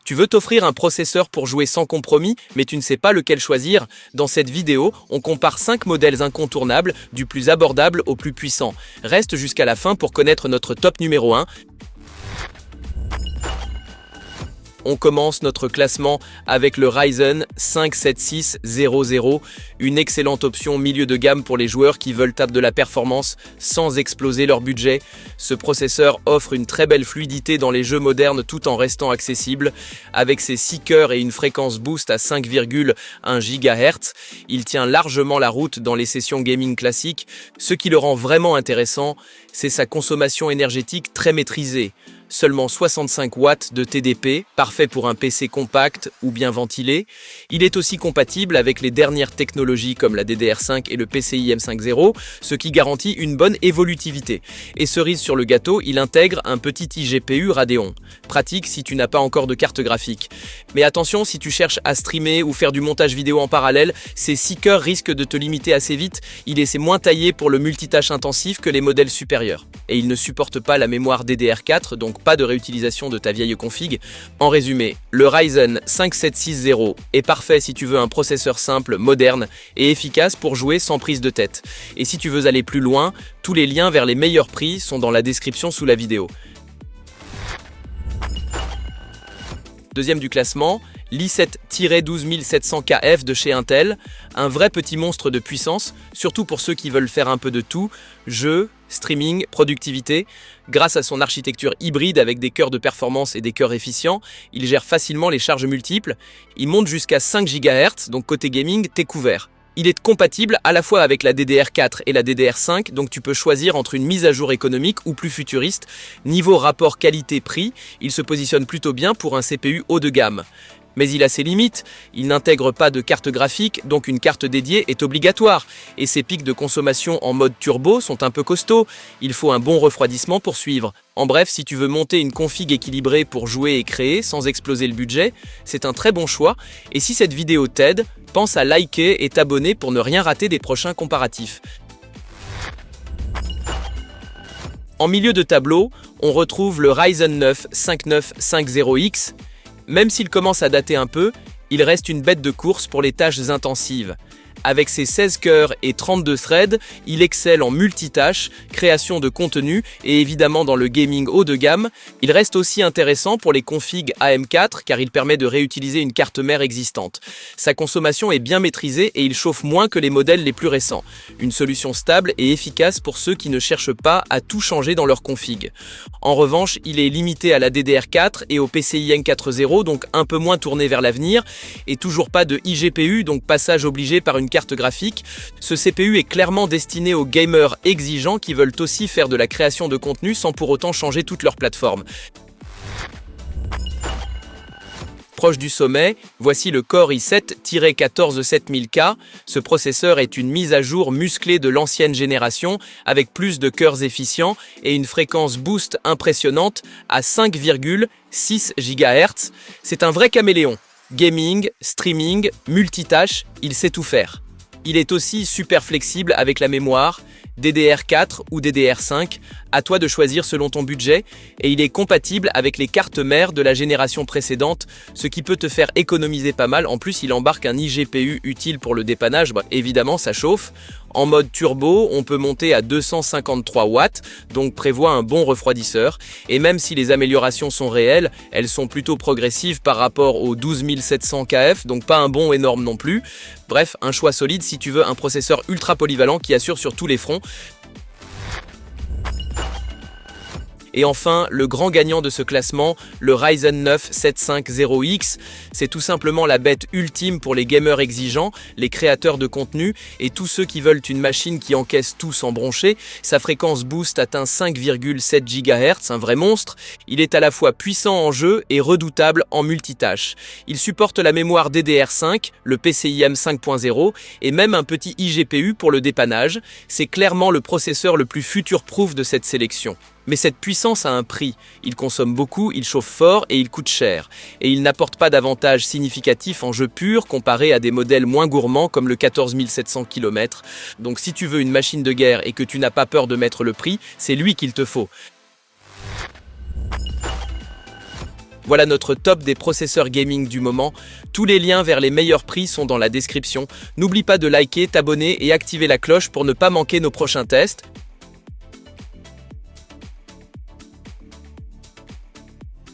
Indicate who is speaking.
Speaker 1: Tu veux t'offrir un processeur pour jouer sans compromis, mais tu ne sais pas lequel choisir? Dans cette vidéo, on compare 5 modèles incontournables, du plus abordable au plus puissant. Reste jusqu'à la fin pour connaître notre top numéro 1. On commence notre classement avec le Ryzen 5 7600, une excellente option milieu de gamme pour les joueurs qui veulent taper de la performance sans exploser leur budget. Ce processeur offre une très belle fluidité dans les jeux modernes tout en restant accessible. Avec ses 6 cœurs et une fréquence boost à 5,1 GHz, il tient largement la route dans les sessions gaming classiques. Ce qui le rend vraiment intéressant, c'est sa consommation énergétique très maîtrisée. Seulement 65 watts de TDP, parfait pour un PC compact ou bien ventilé. Il est aussi compatible avec les dernières technologies comme la DDR5 et le PCIe 5.0, ce qui garantit une bonne évolutivité. Et cerise sur le gâteau, il intègre un petit iGPU Radeon. Pratique si tu n'as pas encore de carte graphique. Mais attention, si tu cherches à streamer ou faire du montage vidéo en parallèle, ces 6 cœurs risquent de te limiter assez vite. Il est moins taillé pour le multitâche intensif que les modèles supérieurs. Et il ne supporte pas la mémoire DDR4, donc pas de réutilisation de ta vieille config. En résumé, le Ryzen 5 7600 est parfait si tu veux un processeur simple, moderne et efficace pour jouer sans prise de tête. Et si tu veux aller plus loin, tous les liens vers les meilleurs prix sont dans la description sous la vidéo. Deuxième du classement, l'i7-12700KF de chez Intel, un vrai petit monstre de puissance, surtout pour ceux qui veulent faire un peu de tout, jeux, streaming, productivité. Grâce à son architecture hybride avec des cœurs de performance et des cœurs efficients, il gère facilement les charges multiples. Il monte jusqu'à 5 GHz, donc côté gaming, t'es couvert. Il est compatible à la fois avec la DDR4 et la DDR5, donc tu peux choisir entre une mise à jour économique ou plus futuriste. Niveau rapport qualité-prix, il se positionne plutôt bien pour un CPU haut de gamme. Mais il a ses limites, il n'intègre pas de carte graphique, donc une carte dédiée est obligatoire. Et ses pics de consommation en mode turbo sont un peu costauds, il faut un bon refroidissement pour suivre. En bref, si tu veux monter une config équilibrée pour jouer et créer sans exploser le budget, c'est un très bon choix. Et si cette vidéo t'aide, pense à liker et t'abonner pour ne rien rater des prochains comparatifs. En milieu de tableau, on retrouve le Ryzen 9 5950X. Même s'il commence à dater un peu, il reste une bête de course pour les tâches intensives. Avec ses 16 cœurs et 32 threads, il excelle en multitâche, création de contenu et évidemment dans le gaming haut de gamme. Il reste aussi intéressant pour les configs AM4 car il permet de réutiliser une carte mère existante. Sa consommation est bien maîtrisée et il chauffe moins que les modèles les plus récents. Une solution stable et efficace pour ceux qui ne cherchent pas à tout changer dans leur config. En revanche, il est limité à la DDR4 et au PCIe 4.0, donc un peu moins tourné vers l'avenir, et toujours pas de iGPU, donc passage obligé par une carte graphique. Ce CPU est clairement destiné aux gamers exigeants qui veulent aussi faire de la création de contenu sans pour autant changer toute leur plateforme. Proche du sommet, voici le Core i7-14700K. Ce processeur est une mise à jour musclée de l'ancienne génération avec plus de cœurs efficients et une fréquence boost impressionnante à 5,6 GHz. C'est un vrai caméléon. Gaming, streaming, multitâche, il sait tout faire. Il est aussi super flexible avec la mémoire, DDR4 ou DDR5, à toi de choisir selon ton budget, et il est compatible avec les cartes mères de la génération précédente, ce qui peut te faire économiser pas mal. En plus, il embarque un iGPU utile pour le dépannage, évidemment ça chauffe. En mode turbo, on peut monter à 253 watts, donc prévoit un bon refroidisseur. Et même si les améliorations sont réelles, elles sont plutôt progressives par rapport au 12700 KF, donc pas un bond énorme non plus. Bref, un choix solide si tu veux un processeur ultra polyvalent qui assure sur tous les fronts. Et enfin, le grand gagnant de ce classement, le Ryzen 9 750X. C'est tout simplement la bête ultime pour les gamers exigeants, les créateurs de contenu et tous ceux qui veulent une machine qui encaisse tout sans broncher. Sa fréquence boost atteint 5,7 GHz, un vrai monstre. Il est à la fois puissant en jeu et redoutable en multitâche. Il supporte la mémoire DDR5, le PCIe 5.0 et même un petit iGPU pour le dépannage. C'est clairement le processeur le plus future-proof de cette sélection. Mais cette puissance a un prix. Il consomme beaucoup, il chauffe fort et il coûte cher. Et il n'apporte pas d'avantages significatifs en jeu pur comparé à des modèles moins gourmands comme le 14700 km. Donc si tu veux une machine de guerre et que tu n'as pas peur de mettre le prix, c'est lui qu'il te faut. Voilà notre top des processeurs gaming du moment. Tous les liens vers les meilleurs prix sont dans la description. N'oublie pas de liker, t'abonner et activer la cloche pour ne pas manquer nos prochains tests.